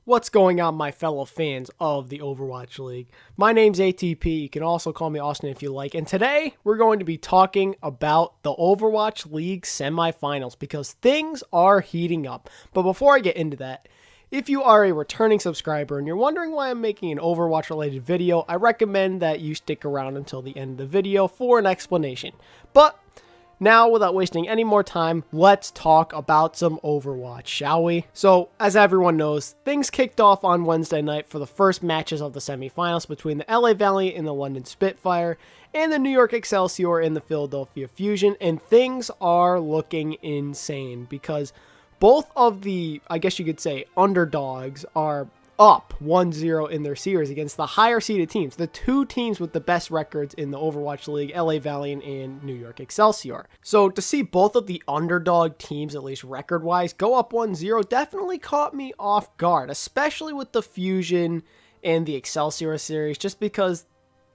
What's going on, my fellow fans of the Overwatch League? My name's ATP. You can also call me Austin if you like. And today, we're going to be talking about the Overwatch League semifinals because things are heating up. But before I get into that, if you are a returning subscriber and you're wondering why I'm making an Overwatch-related video, I recommend that you stick around until the end of the video for an explanation. But now, without wasting any more time, let's talk about some Overwatch, shall we? So, as everyone knows, things kicked off on Wednesday night for the first matches of the semifinals between the LA Valiant and the London Spitfire, and the New York Excelsior and the Philadelphia Fusion, and things are looking insane because both of the, I guess you could say, underdogs are up 1-0 in their series against the higher seeded teams, the two teams with the best records in the Overwatch League, LA Valiant and New York Excelsior. So to see both of the underdog teams, at least record-wise, go up 1-0 definitely caught me off guard, especially with the Fusion and the Excelsior series, just because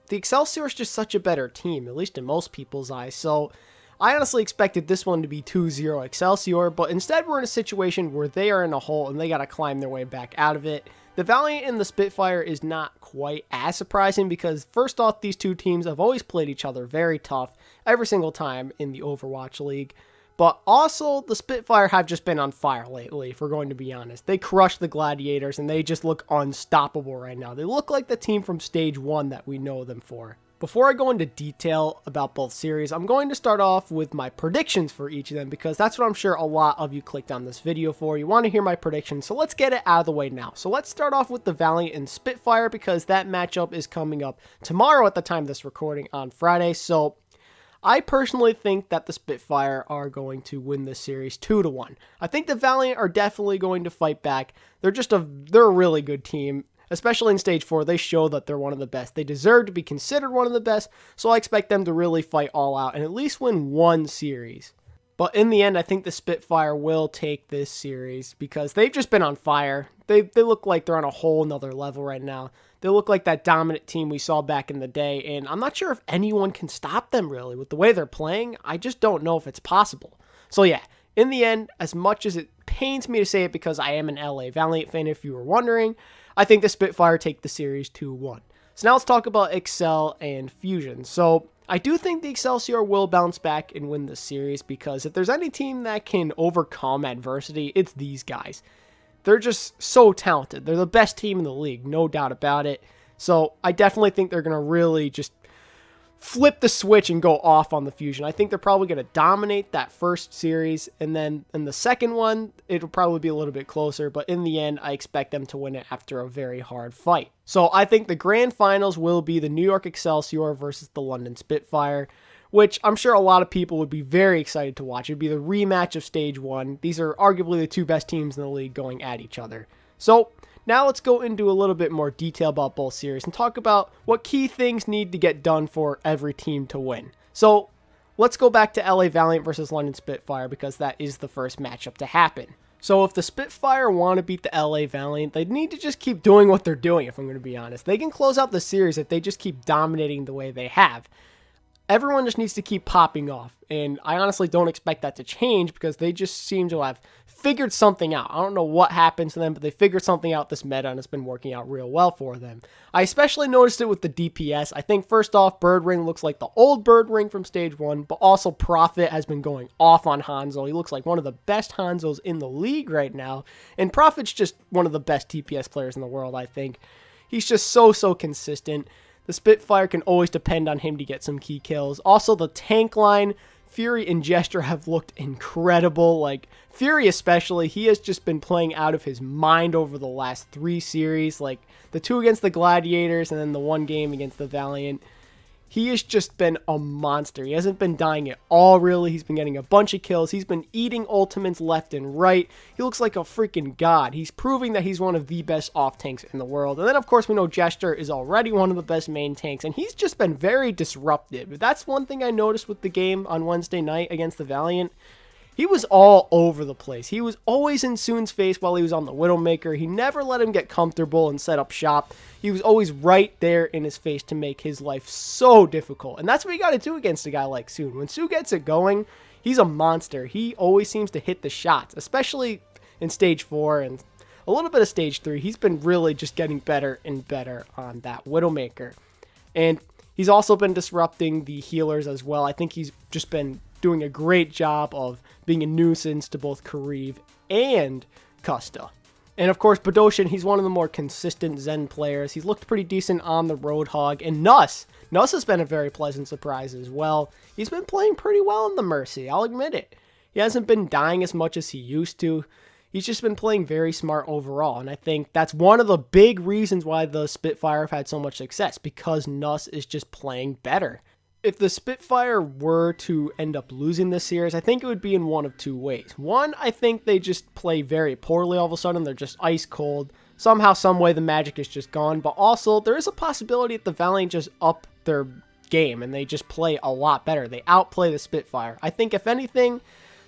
the Excelsior is just such a better team, at least in most people's eyes. So I honestly expected this one to be 2-0 Excelsior, but instead we're in a situation where they are in a hole and they got to climb their way back out of it. The Valiant and the Spitfire is not quite as surprising because, first off, these two teams have always played each other very tough every single time in the Overwatch League. But also, the Spitfire have just been on fire lately, if we're going to be honest. They crushed the Gladiators, and they just look unstoppable right now. They look like the team from Stage 1 that we know them for. Before I go into detail about both series, I'm going to start off with my predictions for each of them because that's what I'm sure a lot of you clicked on this video for. You want to hear my predictions, so let's get it out of the way now. So let's start off with the Valiant and Spitfire because that matchup is coming up tomorrow at the time of this recording on Friday. So I personally think that the Spitfire are going to win this series 2-1. I think the Valiant are definitely going to fight back. They're a really good team. Especially in Stage 4, they show that they're one of the best. They deserve to be considered one of the best, so I expect them to really fight all out and at least win one series. But in the end, I think the Spitfire will take this series because they've just been on fire. They look like they're on a whole nother level right now. They look like that dominant team we saw back in the day, and I'm not sure if anyone can stop them really. With the way they're playing, I just don't know if it's possible. So yeah, in the end, as much as it pains me to say it because I am an LA Valiant fan if you were wondering, I think the Spitfire take the series 2-1. So now let's talk about Excel and Fusion. So I do think the Excelsior will bounce back and win this series because if there's any team that can overcome adversity, it's these guys. They're just so talented. They're the best team in the league, no doubt about it. So I definitely think they're going to really just flip the switch and go off on the Fusion. I think they're probably going to dominate that first series, and then in the second one, it'll probably be a little bit closer, but in the end, I expect them to win it after a very hard fight. So I think the grand finals will be the New York Excelsior versus the London Spitfire, which I'm sure a lot of people would be very excited to watch. It'd be the rematch of Stage 1. These are arguably the two best teams in the league going at each other. So now let's go into a little bit more detail about both series and talk about what key things need to get done for every team to win. So let's go back to LA Valiant versus London Spitfire because that is the first matchup to happen. So if the Spitfire want to beat the LA Valiant, they need to just keep doing what they're doing, if I'm going to be honest. They can close out the series if they just keep dominating the way they have. Everyone just needs to keep popping off, and I honestly don't expect that to change because they just seem to have figured something out. I don't know what happened to them, but they figured something out this meta, and it's been working out real well for them. I especially noticed it with the DPS. I think, first off, Bird Ring looks like the old Bird Ring from Stage 1, but also Prophet has been going off on Hanzo. He looks like one of the best Hanzos in the league right now, and Prophet's just one of the best DPS players in the world, I think. He's just so consistent. The Spitfire can always depend on him to get some key kills. Also, the tank line, Fury and Gesture have looked incredible. Like, Fury especially, he has just been playing out of his mind over the last 3 series. Like, the 2 against the Gladiators and then the 1 game against the Valiant. He has just been a monster. He hasn't been dying at all, really. He's been getting a bunch of kills. He's been eating ultimates left and right. He looks like a freaking god. He's proving that he's one of the best off tanks in the world. And then, of course, we know Gesture is already one of the best main tanks, and he's just been very disruptive. That's one thing I noticed with the game on Wednesday night against the Valiant. He was all over the place. He was always in Soon's face while he was on the Widowmaker. He never let him get comfortable and set up shop. He was always right there in his face to make his life so difficult. And that's what you got to do against a guy like Soon. When Soon gets it going, he's a monster. He always seems to hit the shots, especially in Stage 4 and a little bit of stage 3. He's been really just getting better and better on that Widowmaker. And he's also been disrupting the healers as well. I think he's just been doing a great job of being a nuisance to both Kariv and Custa. And of course, Badoshin, he's one of the more consistent Zen players. He's looked pretty decent on the Roadhog. And Nuss has been a very pleasant surprise as well. He's been playing pretty well in the Mercy, I'll admit it. He hasn't been dying as much as he used to. He's just been playing very smart overall. And I think that's one of the big reasons why the Spitfire have had so much success, because Nuss is just playing better. If the Spitfire were to end up losing this series, I think it would be in one of two ways. One, I think they just play very poorly all of a sudden. They're just ice cold. Somehow, some way, the magic is just gone. But also, there is a possibility that the Valiant just up their game and they just play a lot better. They outplay the Spitfire. I think, if anything,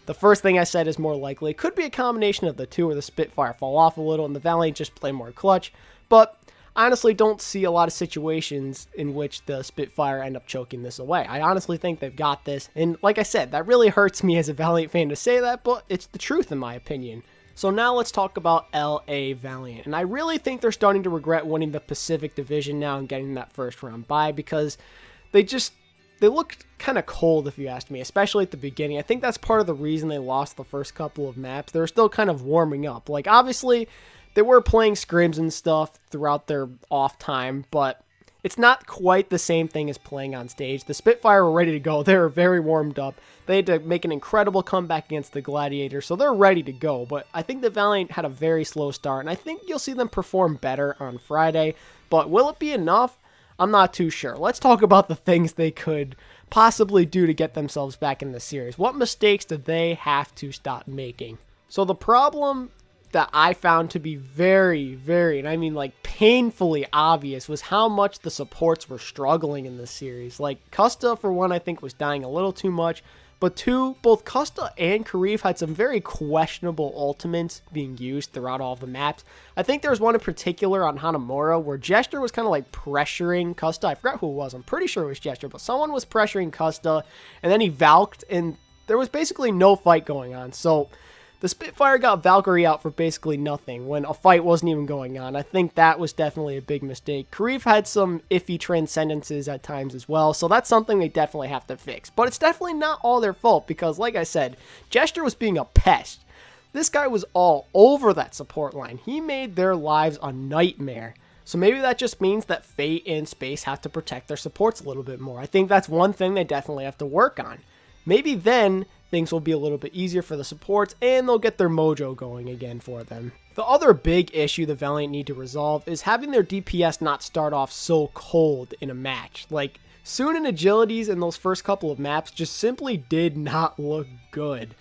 the first thing I said is more likely. It could be a combination of the two, where the Spitfire fall off a little and the Valiant just play more clutch. But I honestly don't see a lot of situations in which the Spitfire end up choking this away. I honestly think they've got this. And like I said, that really hurts me as a Valiant fan to say that, but it's the truth in my opinion. So now let's talk about LA Valiant. And I really think they're starting to regret winning the Pacific Division now and getting that first round bye, because they looked kind of cold, if you asked me, especially at the beginning. I think that's part of the reason they lost the first couple of maps. They were still kind of warming up. Like, obviously, they were playing scrims and stuff throughout their off time, but it's not quite the same thing as playing on stage. The Spitfire were ready to go. They were very warmed up. They had to make an incredible comeback against the Gladiator, so they're ready to go. But I think the Valiant had a very slow start, and I think you'll see them perform better on Friday. But will it be enough? I'm not too sure. Let's talk about the things they could possibly do to get themselves back in the series. What mistakes did they have to stop making? So the problem that I found to be very, and I mean like painfully obvious, was how much the supports were struggling in this series. Like, Custa, for one, I think was dying a little too much. But two, both Custa and Kariv had some very questionable ultimates being used throughout all of the maps. I think there was one in particular on Hanamura where Gesture was kind of like pressuring Custa. I forgot who it was. I'm pretty sure it was Gesture, but someone was pressuring Custa, and then he Valked, and there was basically no fight going on. So the Spitfire got Valkyrie out for basically nothing when a fight wasn't even going on. I think that was definitely a big mistake. Kariv had some iffy transcendences at times as well, so that's something they definitely have to fix. But it's definitely not all their fault, because like I said, Gesture was being a pest. This guy was all over that support line. He made their lives a nightmare. So maybe that just means that Fate and Space have to protect their supports a little bit more. I think that's one thing they definitely have to work on. Maybe then things will be a little bit easier for the supports, and they'll get their mojo going again for them. The other big issue the Valiant need to resolve is having their DPS not start off so cold in a match. Like, Soon and Agilities in those first couple of maps just simply did not look good.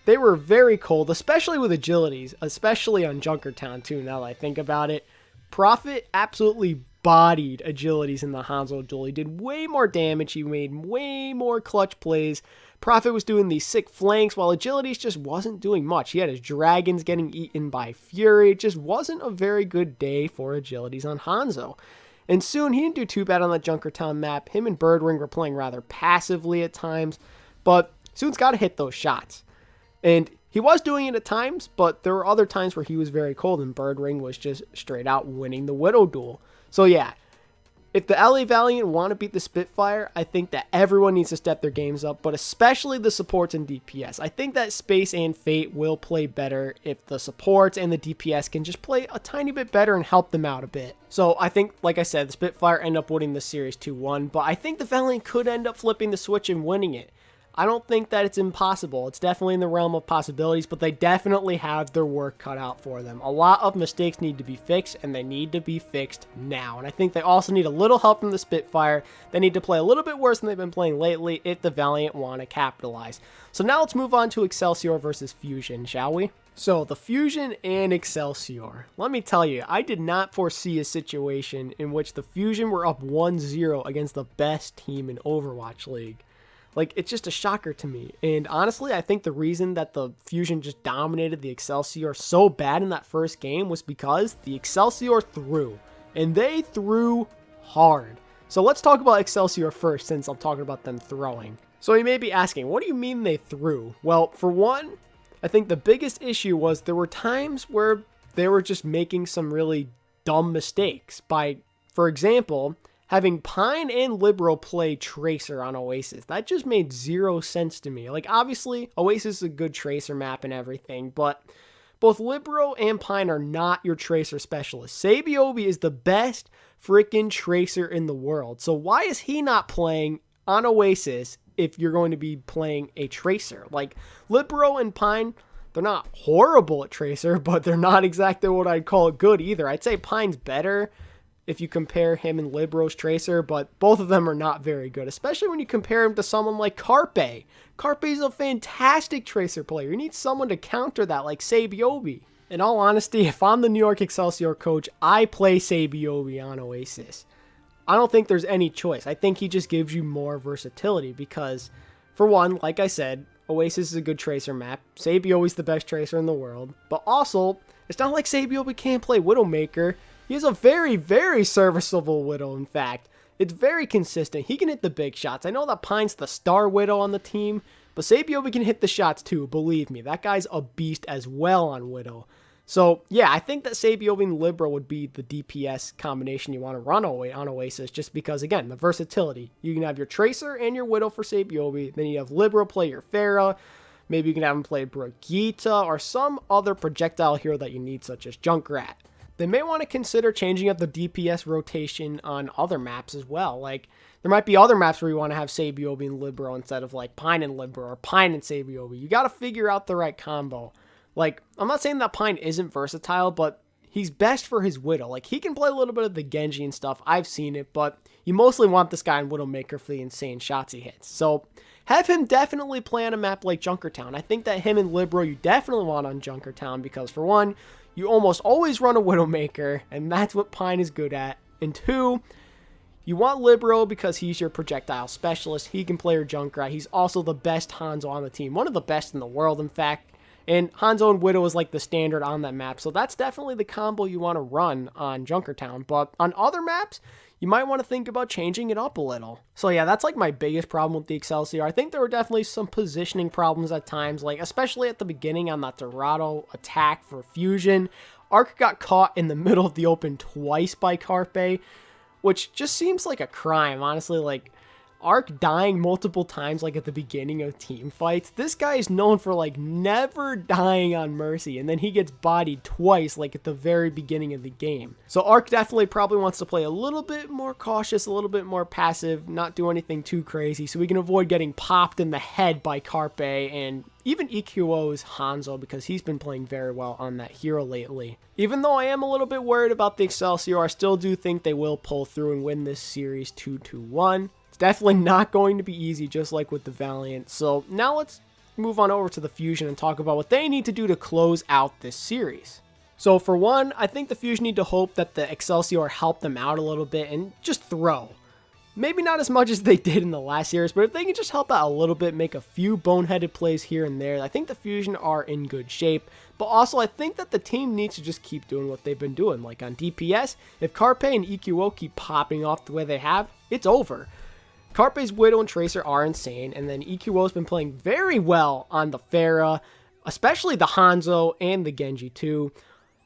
They were very cold, especially with Agilities, especially on Junkertown too, now that I think about it. Prophet absolutely bodied Agilities in the Hanzo duel. He did way more damage, he made way more clutch plays. Prophet was doing these sick flanks, while Agilities just wasn't doing much. He had his dragons getting eaten by Fury. It just wasn't a very good day for Agilities on Hanzo. And Soon, he didn't do too bad on the Junkertown map. Him and Birdwing were playing rather passively at times, but Soon's got to hit those shots. And he was doing it at times, but there were other times where he was very cold, and Birdwing was just straight out winning the Widow duel. So yeah, if the LA Valiant want to beat the Spitfire, I think that everyone needs to step their games up, but especially the supports and DPS. I think that Space and Fate will play better if the supports and the DPS can just play a tiny bit better and help them out a bit. So I think, like I said, the Spitfire end up winning the series 2-1, but I think the Valiant could end up flipping the switch and winning it. I don't think that it's impossible. It's definitely in the realm of possibilities, but they definitely have their work cut out for them. A lot of mistakes need to be fixed, and they need to be fixed now. And I think they also need a little help from the Spitfire. They need to play a little bit worse than they've been playing lately if the Valiant want to capitalize. So now let's move on to Excelsior versus Fusion, shall we? So, the Fusion and Excelsior. Let me tell you, I did not foresee a situation in which the Fusion were up 1-0 against the best team in Overwatch League. Like, it's just a shocker to me. And honestly, I think the reason that the Fusion just dominated the Excelsior so bad in that first game was because the Excelsior threw. And they threw hard. So let's talk about Excelsior first, since I'm talking about them throwing. So you may be asking, what do you mean they threw? Well, for one, I think the biggest issue was there were times where they were just making some really dumb mistakes by, for example, having Pine and Libero play Tracer on Oasis. That just made zero sense to me. Like, obviously, Oasis is a good Tracer map and everything, but both Libero and Pine are not your Tracer specialists. Sabiobi is the best freaking Tracer in the world. So why is he not playing on Oasis if you're going to be playing a Tracer? Like, Libero and Pine, they're not horrible at Tracer, but they're not exactly what I'd call good either. I'd say Pine's better if you compare him and Libero's Tracer, but both of them are not very good, especially when you compare him to someone like Carpe. Carpe's a fantastic Tracer player. You need someone to counter that like Sabiobi. In all honesty, if I'm the New York Excelsior coach, I play Sabiobi on Oasis. I don't think there's any choice. I think he just gives you more versatility because, for one, like I said, Oasis is a good Tracer map. Sabiobi's the best Tracer in the world. But also, it's not like Sabiobi can't play Widowmaker. He has a very, very serviceable Widow, in fact. It's very consistent. He can hit the big shots. I know that Pine's the star Widow on the team, but Sabiobi can hit the shots too, believe me. That guy's a beast as well on Widow. So, yeah, I think that Sabiobi and Libero would be the DPS combination you want to run on Oasis, just because, again, the versatility. You can have your Tracer and your Widow for Sabiobi, then you have Libero play your Pharah, maybe you can have him play Brigitte, or some other projectile hero that you need, such as Junkrat. They may want to consider changing up the DPS rotation on other maps as well. Like, there might be other maps where you want to have Sabiobi and Libero instead of, like, Pine and Libero or Pine and Sabiobi. You got to figure out the right combo. Like, I'm not saying that Pine isn't versatile, but he's best for his Widow. Like, he can play a little bit of the Genji and stuff. I've seen it, but you mostly want this guy in Widowmaker for the insane shots he hits. So, have him definitely play on a map like Junkertown. I think that him and Libero you definitely want on Junkertown because, for one, you almost always run a Widowmaker, and that's what Pine is good at. And two, you want Libero because he's your projectile specialist. He can play your Junkrat. He's also the best Hanzo on the team. One of the best in the world, in fact. And Hanzo and Widow is like the standard on that map. So that's definitely the combo you want to run on Junkertown. But on other maps, you might want to think about changing it up a little. So yeah, that's like my biggest problem with the Excelsior. I think there were definitely some positioning problems at times, like especially at the beginning on that Dorado attack for Fusion. Arc got caught in the middle of the open twice by Carpe, which just seems like a crime, honestly. Like, Arc dying multiple times, like at the beginning of team fights. This guy is known for like never dying on Mercy, and then he gets bodied twice, like at the very beginning of the game. So Arc definitely probably wants to play a little bit more cautious, a little bit more passive, not do anything too crazy, so we can avoid getting popped in the head by Carpe and even EQO's Hanzo, because he's been playing very well on that hero lately. Even though I am a little bit worried about the Excelsior, I still do think they will pull through and win this series 2-1. Definitely not going to be easy, just like with the Valiant. So now let's move on over to the Fusion and talk about what they need to do to close out this series. So for one, I think the Fusion need to hope that the Excelsior help them out a little bit and just throw. Maybe not as much as they did in the last series, but if they can just help out a little bit, make a few boneheaded plays here and there, I think the Fusion are in good shape. But also, I think that the team needs to just keep doing what they've been doing. Like on DPS, if Carpe and EQO keep popping off the way they have, it's over. Carpe's Widow and Tracer are insane, and then EQO's been playing very well on the Pharah, especially the Hanzo and the Genji too.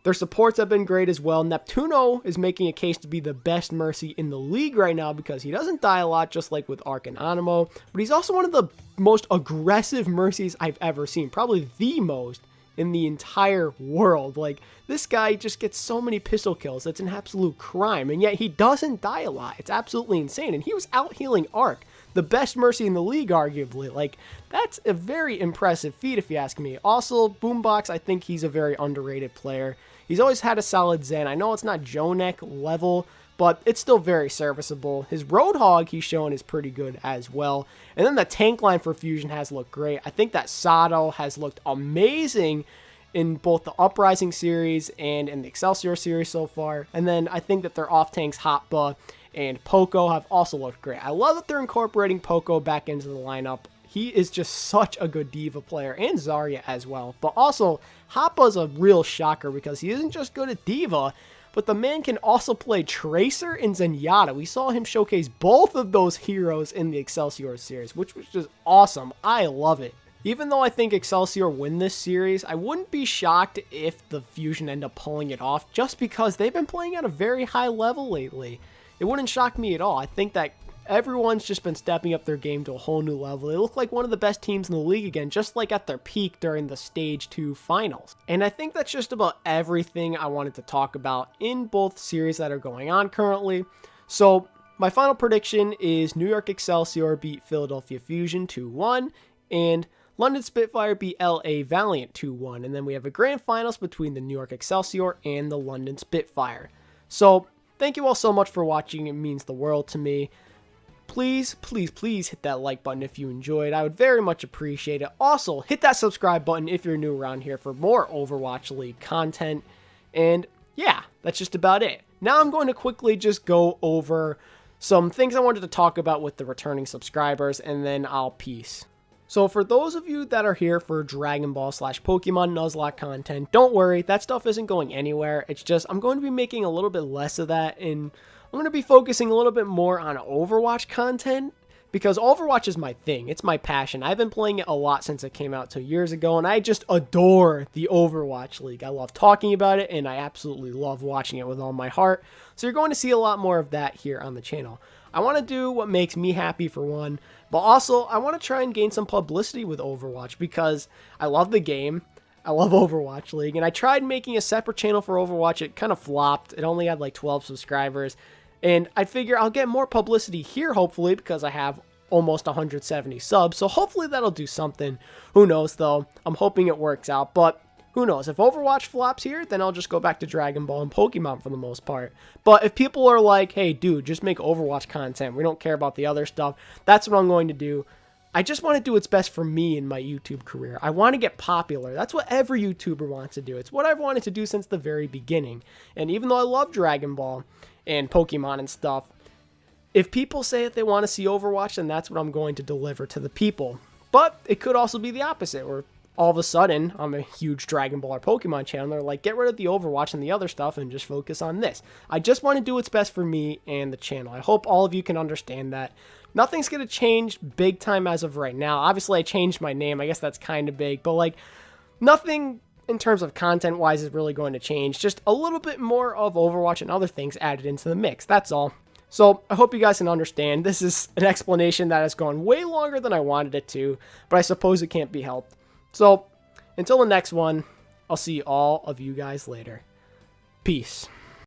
Their supports have been great as well. Neptuno is making a case to be the best Mercy in the league right now because he doesn't die a lot, just like with Arc and Animo, but he's also one of the most aggressive Mercies I've ever seen, probably the most in the entire world. Like, this guy just gets so many pistol kills. It's an absolute crime, and yet he doesn't die a lot. It's absolutely insane, and he was out healing Arc, the best Mercy in the league, arguably. Like, that's a very impressive feat, if you ask me. Also, Boombox, I think he's a very underrated player. He's always had a solid Zen. I know it's not Jonek level, but it's still very serviceable. His Roadhog he's shown is pretty good as well. And then the tank line for Fusion has looked great. I think that Sato has looked amazing in both the Uprising series and in the Excelsior series so far. And then I think that their off-tanks Hotba and Poco have also looked great. I love that they're incorporating Poco back into the lineup. He is just such a good diva player, and Zarya as well. But also, Hoppa's a real shocker because he isn't just good at diva, but the man can also play Tracer and Zenyatta. We saw him showcase both of those heroes in the Excelsior series, which was just awesome. I love it. Even though I think Excelsior win this series, I wouldn't be shocked if the Fusion end up pulling it off just because they've been playing at a very high level lately. It wouldn't shock me at all. I think that everyone's just been stepping up their game to a whole new level. They look like one of the best teams in the league again, just like at their peak during the Stage 2 finals. And I think that's just about everything I wanted to talk about in both series that are going on currently. So my final prediction is New York Excelsior beat Philadelphia Fusion 2-1, and London Spitfire beat LA Valiant 2-1. And then we have a grand finals between the New York Excelsior and the London Spitfire. So thank you all so much for watching. It means the world to me. Please, please, please hit that like button if you enjoyed. I would very much appreciate it. Also, hit that subscribe button if you're new around here for more Overwatch League content. And yeah, that's just about it. Now I'm going to quickly just go over some things I wanted to talk about with the returning subscribers, and then I'll peace. So for those of you that are here for Dragon Ball / Pokemon Nuzlocke content, don't worry, that stuff isn't going anywhere. It's just I'm going to be making a little bit less of that, and I'm going to be focusing a little bit more on Overwatch content, because Overwatch is my thing. It's my passion. I've been playing it a lot since it came out 2 years ago, and I just adore the Overwatch League. I love talking about it, and I absolutely love watching it with all my heart. So you're going to see a lot more of that here on the channel. I want to do what makes me happy for one, but also I want to try and gain some publicity with Overwatch because I love the game. I love Overwatch League, and I tried making a separate channel for Overwatch. It kind of flopped. It only had like 12 subscribers. And I figure I'll get more publicity here, hopefully, because I have almost 170 subs. So hopefully that'll do something. Who knows, though? I'm hoping it works out. But who knows? If Overwatch flops here, then I'll just go back to Dragon Ball and Pokemon for the most part. But if people are like, hey, dude, just make Overwatch content. We don't care about the other stuff. That's what I'm going to do. I just want to do what's best for me in my YouTube career. I want to get popular. That's what every YouTuber wants to do. It's what I've wanted to do since the very beginning. And even though I love Dragon Ball and Pokemon and stuff, if people say that they want to see Overwatch, then that's what I'm going to deliver to the people. But it could also be the opposite, where all of a sudden I'm a huge Dragon Ball or Pokemon channel. They're like, get rid of the Overwatch and the other stuff and just focus on this. I just want to do what's best for me and the channel. I hope all of you can understand that. Nothing's going to change big time as of right now. Obviously, I changed my name. I guess that's kind of big. But like, nothing in terms of content-wise is really going to change. Just a little bit more of Overwatch and other things added into the mix. That's all. So I hope you guys can understand. This is an explanation that has gone way longer than I wanted it to, but I suppose it can't be helped. So until the next one, I'll see all of you guys later. Peace.